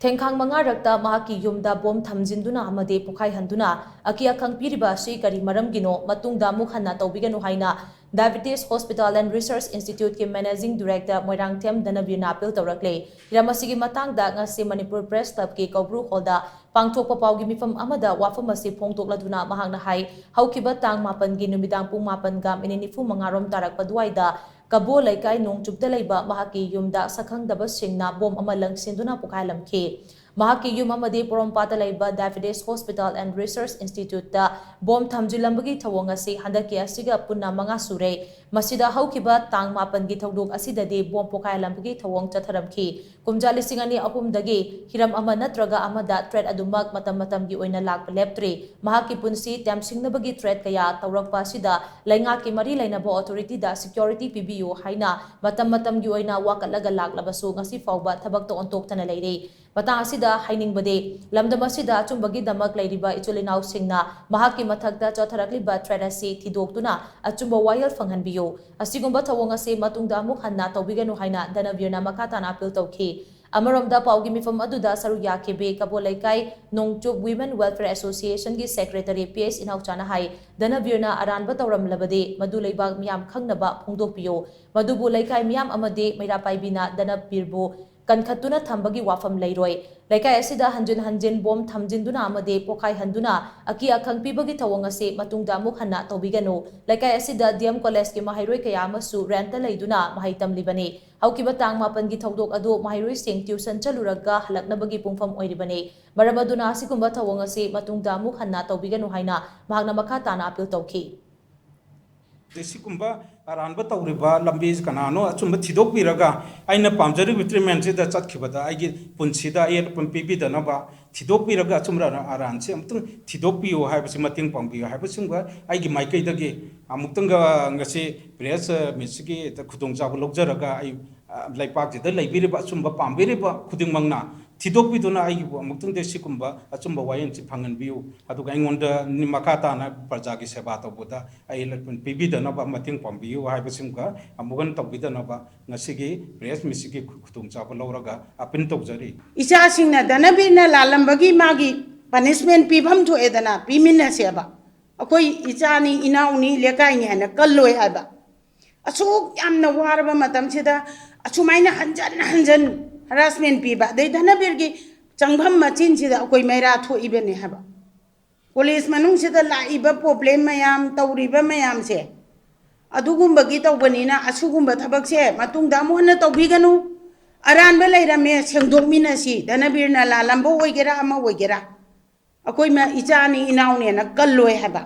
ꯊꯦꯡꯈꯥꯡ ꯃꯉꯥꯔꯛꯇ ꯃꯍꯥꯛꯀꯤ ꯌꯨꯝꯗ ꯕꯣꯝ ꯊꯝꯖꯤꯟꯗꯨꯅ ꯑꯃꯗꯤ ꯄꯣꯈꯥꯏꯍꯟꯗꯨꯅ ꯑꯀꯤ ꯑꯈꯪ ꯄꯤꯔꯤꯕ ꯑꯁꯤ ꯀꯔꯤ ꯃꯔꯝꯒꯤꯅꯣ ꯃꯇꯨꯡꯗ ꯑꯃꯨꯛ ꯍꯟꯅ ꯇꯧꯕꯤꯒꯅꯨ ꯍꯥꯏꯅ ꯗꯥꯏꯕꯦꯇꯤꯁ ꯍꯣꯁꯄꯤꯇꯥꯜ ꯑꯦꯟड ꯔꯤꯁꯔꯆ ꯏꯟꯁꯇꯤꯇ꯭ꯌꯨꯠꯀꯤ ꯃꯦꯅꯦꯖꯤꯡ ꯗꯤꯔꯦꯛꯇꯔ ꯃꯣꯏꯔꯥꯡꯊꯦꯝ ꯙꯅꯕꯤꯔꯅ ꯑꯄꯤꯜ ꯇꯧꯔꯛꯂꯦ꯫ ꯍꯤꯔꯝ ꯑꯁꯤꯒꯤ ꯃꯇꯥꯡꯗ ꯉꯁꯤ ꯃꯅꯤꯄꯨꯔ ꯄ꯭ꯔꯦꯁ ꯀ꯭ꯂꯕꯀꯤ ꯀꯧꯕ꯭ꯔꯨ ꯍꯣꯜꯗ ꯄꯥꯡꯊꯣꯛꯄ ꯄꯥꯎꯒꯤ ꯃꯤꯐꯝ ꯑꯃꯗ ꯋꯥꯐꯝ ꯑꯁꯤ ꯐꯣꯡꯗꯣꯛꯂꯗꯨꯅ ꯃꯍꯥꯛꯅ ꯍꯥꯏ ꯍꯧꯈꯤꯕ ꯇꯥꯡ 9ꯒꯤ ꯅꯨꯃꯤꯗꯥꯡ ꯄꯨꯡ 9:45 ꯔꯣꯝ ꯇꯥꯔꯛꯄ ꯗꯨꯋꯥꯏꯗ ꯀꯕꯣ ꯂꯩꯀꯥꯏ ꯅꯣꯡꯆꯨꯞꯇ ꯂꯩꯕ ꯃꯍꯥꯛꯀꯤ ꯌꯨꯝꯗ ꯁꯛꯈꯪꯗꯕꯁꯤꯡꯅ ꯕꯣꯝ ꯑꯃ ꯂꯪꯁꯤꯟꯗꯨꯅ ꯄꯣꯈꯥꯏꯍꯜꯂꯝꯈꯤ꯫ ꯃꯍꯥꯛꯀꯤ ꯌꯨꯝ ꯑꯃꯗꯤ ꯄꯣꯔꯣꯝꯄꯥꯠꯇ ꯂꯩꯕ diabetes hospital and research ꯏꯟꯁꯇꯤꯇ꯭ꯌꯨꯠꯇ bomb ꯊꯝꯖꯤꯜꯂꯝꯕꯒꯤ ꯊꯧꯑꯣꯡ ꯑꯁꯤ ꯍꯟꯗꯛꯀꯤ ꯑꯁꯤꯒ ꯄꯨꯟꯅ 5 ꯁꯨꯔꯦ꯫ ꯃꯁꯤꯗ ꯍꯧꯈꯤꯕ ꯇꯥꯡ 9ꯒꯤ ꯊꯧꯗꯣꯛ ꯑꯁꯤꯗꯗꯤ ꯕꯣꯝ ꯄꯣꯈꯥꯏꯍꯜꯂꯝꯕꯒꯤ ꯊꯧꯑꯣꯡ ꯆꯠꯊꯔꯝꯈꯤ꯫ ꯀꯨꯝꯖꯥ 2003ꯗꯒꯤ ꯍꯤꯔꯝ ꯑꯃ ꯅꯠꯇ꯭ꯔꯒ ꯑꯃꯗ ꯊ꯭ꯔꯦꯠ ꯑꯗꯨꯃꯛ ꯃꯇꯝꯒꯤ ꯑꯣꯏꯅ ꯂꯥꯛꯄ ꯂꯦꯞꯇ꯭ꯔꯤ꯫ ꯃꯍꯥꯛꯀꯤ ꯄꯨꯟꯁꯤ ꯇꯦꯝꯁꯤꯡꯅꯕꯒꯤ ꯊ꯭ꯔꯦꯠ ꯀꯌꯥ ꯇꯧꯔꯛꯄ ꯑꯁꯤꯗ ꯂꯩꯉꯥꯛꯀꯤ ꯃꯔꯤ ꯂꯩꯅꯕ ꯑꯣꯊꯣꯔꯤꯇꯤꯗ ꯁꯦꯀ꯭ꯌꯨꯔꯤꯇꯤ ꯄꯤꯕꯤꯌꯨ ꯍꯥꯏꯅ ꯃꯇꯝꯒꯤ ꯑꯣꯏꯅ ꯋꯥꯀꯠꯂꯒ ꯂꯥꯛꯂꯕꯁꯨ ꯉꯁꯤ ꯐꯥꯎꯕ ꯊꯕꯛꯇ ꯑꯣꯟꯊꯣꯛꯇꯅ ꯂꯩꯔꯤ꯫ ꯃꯇꯥꯡ ꯑꯁꯤꯗ ꯍꯥꯏꯅꯤꯡꯕꯗꯤ ꯂꯝꯗꯝ ꯑꯁꯤꯗ ꯑꯆꯨꯝꯕꯒꯤꯗꯃꯛ ꯂꯩꯔꯤꯕ ꯏꯆꯤꯜ ꯏꯅꯥꯎꯁꯤꯡꯅ ꯃꯍꯥꯛꯀꯤ ꯃꯊꯛꯇ ꯆꯠꯊꯔꯛꯂꯤꯕ ꯊ꯭ꯔꯦꯠ ꯑꯁꯤ ꯊꯤꯗꯣꯛꯇꯨꯅ ꯑꯆꯨꯝꯕ ꯋꯥꯌꯦꯜ ꯐꯪꯍꯟꯕꯤꯌꯨ꯫ ꯑꯁꯤꯒꯨꯝꯕ ꯊꯧꯑꯣꯡ ꯑꯁꯤ ꯃꯇꯨꯡꯗ ꯑꯃꯨꯛ ꯍꯟꯅ ꯇꯧꯕꯤꯒꯅꯨ ꯍꯥꯏꯅ ꯙꯅꯕꯤꯔꯅ ꯃꯈꯥ ꯇꯥꯅ ꯑꯄꯤꯜ ꯇꯧꯈꯤ꯫ ꯑꯃꯔꯣꯝꯗ ꯄꯥꯎꯒꯤ ꯃꯤꯐꯝ ꯑꯗꯨꯗ ꯁꯔꯨꯛ ꯌꯥꯈꯤꯕꯤ ꯀꯕꯣ ꯂꯩꯀꯥꯏ ꯅꯣꯡꯆꯨꯞ ꯋꯤꯃꯦꯟ ꯋꯦꯜꯐꯦꯌꯔ ꯑꯦꯁꯣꯁꯤꯌꯦꯁꯟꯒꯤ ꯁꯦꯀ꯭ꯔꯦꯇꯔꯤ ꯄꯤ.ꯑꯩꯆ. ꯏꯅꯥꯎꯆꯥꯅ ꯍꯥꯏ ꯙꯅꯕꯤꯔꯅ ꯑꯔꯥꯟꯕ ꯇꯧꯔꯝꯂꯕꯗꯤ ꯃꯗꯨ ꯂꯩꯕꯥꯛ ꯃꯤꯌꯥꯝ ꯈꯪꯅꯕ ꯐꯣꯡꯗꯣꯛꯄꯤꯌꯨ꯫ ꯃꯗꯨꯕꯨ ꯂꯩꯀꯥꯏ ꯃꯤꯌꯥꯝ ꯑꯃꯗꯤ ꯃꯩꯔꯥ ꯄꯥꯏꯕꯤꯅ ꯙꯅꯕꯤꯔꯕꯨ ꯀꯟꯈꯠꯇꯨꯅ ꯊꯝꯕꯒꯤ ꯋꯥꯐꯝ ꯂꯩꯔꯣꯏ꯫ ꯂꯩꯀꯥꯏ ꯑꯁꯤꯗ ꯍꯟꯖꯤꯟ ꯍꯟꯖꯤꯟ ꯕꯣꯝ ꯊꯝꯖꯤꯟꯗꯨꯅ ꯑꯃꯗꯤ ꯄꯣꯈꯥꯏꯍꯟꯗꯨꯅ ꯑꯀꯤ ꯑꯈꯪ ꯄꯤꯕꯒꯤ ꯊꯧꯑꯣꯡ ꯑꯁꯤ ꯃꯇꯨꯡꯗ ꯑꯃꯨꯛ ꯍꯟꯅ ꯇꯧꯕꯤꯒꯅꯨ꯫ ꯂꯩꯀꯥꯏ ꯑꯁꯤꯗ ꯗꯤ.ꯑꯦꯝ. ꯀꯣꯂꯦꯖꯀꯤ ꯃꯍꯩꯔꯣꯏ ꯀꯌꯥ ꯑꯃꯁꯨ ꯔꯦꯟꯇ ꯂꯩꯗꯨꯅ ꯃꯍꯩ ꯇꯝꯂꯤꯕꯅꯤ꯫ ꯍꯧꯈꯤꯕ ꯇꯥꯡ 9ꯒꯤ ꯊꯧꯗꯣꯛ ꯑꯗꯨ ꯃꯍꯩꯔꯣꯏꯁꯤꯡ ꯇ꯭ꯌꯨꯁꯟ ꯆꯠꯂꯨꯔꯒ ꯍꯜꯂꯛꯅꯕꯒꯤ ꯄꯨꯡꯐꯝ ꯑꯣꯏꯔꯤꯕꯅꯤ꯫ ꯃꯔꯝ ꯑꯗꯨꯅ ꯑꯁꯤꯒꯨꯝꯕ ꯊꯧꯑꯣꯡ ꯑꯁꯤ ꯃꯇꯨꯡꯗ ꯑꯃꯨꯛ ꯍꯟꯅ ꯇꯧꯕꯤꯒꯅꯨ ꯍꯥꯏꯅ ꯃꯍꯥꯛꯅ ꯃꯈꯥ ꯇꯥꯅ ꯑꯄꯤꯜ ꯇꯧꯈꯤ꯫ ꯁꯤꯒꯨꯝꯕ ꯑꯔꯥꯟꯕ ꯇꯧꯔꯤꯕ ꯂꯝꯕꯤ ꯀꯅꯥꯅꯣ ꯑꯆꯨꯝꯕ ꯊꯤꯗꯣꯛꯄꯤꯔꯒ ꯑꯩꯅ ꯄꯥꯝꯖꯔꯤꯕ ꯇ꯭ꯔꯤꯠꯃꯦꯟꯁꯤꯗ ꯆꯠꯈꯤꯕꯗ ꯑꯩꯒꯤ ꯄꯨꯟꯁꯤꯗ ꯑꯌꯦꯠꯄ ꯄꯤꯕꯤꯗꯅꯕ ꯊꯤꯗꯣꯛꯄꯤꯔꯒ ꯑꯆꯨꯝꯕ ꯑꯔꯥꯟꯁꯤ ꯑꯃꯨꯛꯇꯪ ꯊꯤꯗꯣꯛꯄꯤꯌꯨ ꯍꯥꯏꯕꯁꯤ ꯃꯇꯦꯡ ꯄꯥꯡꯕꯤꯌꯨ ꯍꯥꯏꯕꯁꯤꯡꯒ ꯑꯩꯒꯤ ꯃꯥꯏꯀꯩꯗꯒꯤ ꯑꯃꯨꯛꯇꯪꯒ ꯉꯁꯤ ꯄ꯭ꯔꯦꯁ ꯃꯤꯠꯁꯤꯒꯤ ꯈꯨꯗꯣꯡꯆꯥꯕ ꯂꯧꯖꯔꯒ ꯑꯩ ꯂꯩꯄꯥꯛꯁꯤꯗ ꯂꯩꯕꯤꯔꯤꯕ ꯑꯆꯨꯝꯕ ꯄꯥꯝꯕꯤꯔꯤꯕ ꯈꯨꯗꯤꯡꯃꯛꯅ ꯊꯤꯗꯣꯛꯄꯤꯗꯨꯅ ꯑꯩꯒꯤꯕꯨ ꯑꯃꯨꯛꯇꯪꯗꯤ ꯁꯤꯒꯨꯝꯕ ꯑꯆꯨꯝꯕ ꯋꯥꯌꯦꯜꯁꯤ ꯐꯪꯍꯟꯕꯤꯌꯨ ꯑꯗꯨꯒ ꯑꯩꯉꯣꯟꯗ ꯃꯈꯥ ꯇꯥꯅ ꯄ꯭ꯔꯖꯥꯒꯤ ꯁꯦꯕꯥ ꯇꯧꯕꯗ ꯑꯩ ꯄꯤꯕꯤꯗꯅꯕ ꯃꯇꯦꯡ ꯄꯥꯡꯕꯤꯌꯨ ꯍꯥꯏꯕꯁꯤꯡꯒ ꯑꯃꯨꯛ ꯍꯟꯅ ꯇꯧꯕꯤꯗꯅꯕ ꯉꯁꯤꯒꯤ ꯄ꯭ꯔꯦꯁ ꯃꯤꯠꯁꯤꯒꯤ ꯈꯨꯗꯣꯡꯆꯥꯕ ꯂꯧꯔꯒ ꯑꯄꯤꯜ ꯇꯧꯖꯔꯤ꯫ ꯏꯆꯥꯁꯤꯡꯅ ꯙꯅꯕꯤꯔꯅ ꯂꯥꯜꯂꯝꯕꯒꯤ ꯃꯥꯒꯤ ꯄꯅꯤꯁꯃꯦꯟ ꯄꯤꯐꯝ ꯊꯣꯛꯑꯦꯗꯅ ꯄꯤꯃꯤꯟꯅꯁꯦꯕ ꯑꯩꯈꯣꯏ ꯏꯆꯥꯅꯤ ꯏꯅꯥꯎꯅꯤ ꯂꯩꯀꯥꯏꯅꯤ ꯍꯥꯏꯅ ꯀꯜꯂꯣꯏ ꯍꯥꯏꯕ ꯑꯁꯨꯛ ꯌꯥꯝꯅ ꯋꯥꯔꯕ ꯃꯇꯝꯁꯤꯗ ꯑꯁꯨꯃꯥꯏꯅ ꯍꯟꯖꯟ ꯍꯔꯥꯁꯃꯦꯟ ꯄꯤꯕ ꯑꯗꯩ ꯙꯅꯕꯤꯔꯒꯤ ꯆꯪꯐꯝ ꯃꯆꯤꯟꯁꯤꯗ ꯑꯩꯈꯣꯏ ꯃꯩꯔꯥ ꯊꯣꯛꯏꯕꯅꯦ ꯍꯥꯏꯕ ꯀꯣꯂꯦꯖ ꯃꯅꯨꯡꯁꯤꯗ ꯂꯥꯛꯏꯕ ꯄ꯭ꯔꯣꯕ꯭ꯂꯦꯝ ꯃꯌꯥꯝ ꯇꯧꯔꯤꯕ ꯃꯌꯥꯝꯁꯦ ꯑꯗꯨꯒꯨꯝꯕꯒꯤ ꯇꯧꯕꯅꯤꯅ ꯑꯁꯨꯒꯨꯝꯕ ꯊꯕꯛꯁꯦ ꯃꯇꯨꯡꯗ ꯑꯃꯨꯛ ꯍꯟꯅ ꯇꯧꯕꯤꯒꯅꯨ꯫ ꯑꯔꯥꯟꯕ ꯂꯩꯔꯝꯃꯦ ꯁꯦꯡꯗꯣꯛꯃꯤꯟꯅꯁꯤ ꯙꯅꯕꯤꯔꯅ ꯂꯥꯜꯂꯝꯕ ꯑꯣꯏꯒꯦꯔꯥ ꯑꯃ ꯑꯣꯏꯒꯦꯔꯥ ꯑꯩꯈꯣꯏ ꯏꯆꯥꯅꯤ ꯏꯅꯥꯎꯅꯦꯅ ꯀꯜꯂꯣꯏ ꯍꯥꯏꯕ꯫